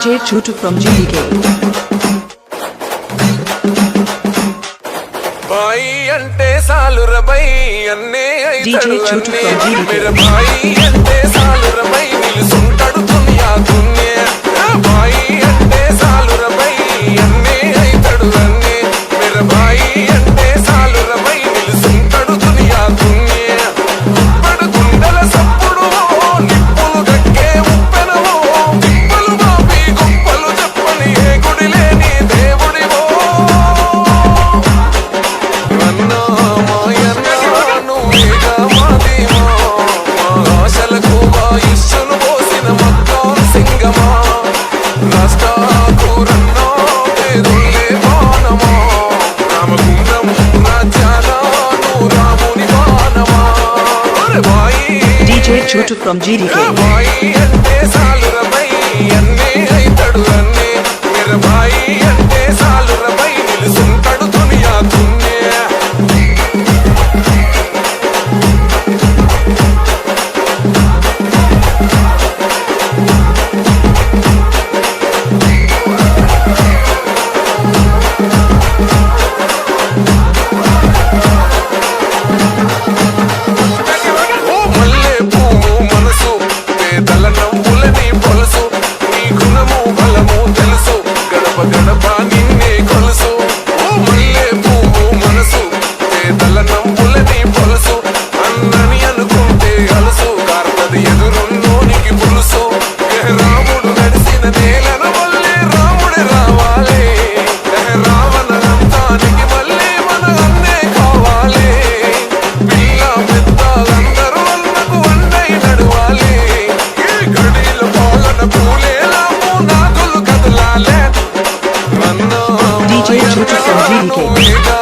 DJ Chotu from GDK. भाई अंटे सालू रबाई अन्ने DJ Chotu from GDK. मेरे भाई अंटे सालू रबाई नील सुंटड़ु दुनिया दुनिया भाई अंटे सालू रबाई अन्ने इतड़ु अन्ने मेरे भाई अंटे सालू रबाई नील सुंटड़ु दुनिया दुनिया पड़ गुंडल सప్పుడు నిప్పులు గక్కే ఉప్పెనవో తిప్పలు బాబి గొప్పలు చెప్పని ఏ గుడిలే నీ దేవుడివో అన్నా మాయన్నా నువ్వేగా మాదేమా మా ఆశలకు ఆయుష్షును పోసిన మక్కాను సింగమా రాష్ట్రాకూరన్నా పేరులే బాణమా రామగుండం రాజ్యాన నువ్వు రాముని బాణమా Bhai DJ Chotu from GDK. भाई अंटे सालू रबाई अन्ने इतड़ु अन्ने मेरे भाई अंटे सालू रबाई निलुसुंटड़ु दुनिया दुनिया ఓ మల్లె పువ్వు మనసు పేదల నవ్వులని పొలుసు నీ గుణము బలము తెలుసు గడప గడప నిన్నే కొలుసు ఓ మల్లె పువ్వు మనసు పేదల నవ్వులని పొలుసు అన్నని అనుకుంటే అలుసు కార్తది ఎదురున్నోనికి పులుసు రాముడు నడిసిన నేలన మళ్ళీ రాముడే రావాలి రావణంతానికి మళ్ళీ మన అన్నే కావాలి పిల్ల పెద్దలందరూ అన్నకు అన్నై నడవాలి ఈ గడిల పాలన పూలేలా నాగులు కదలాలే అన్నా DJ Chotu from GDK. నువ్వేగా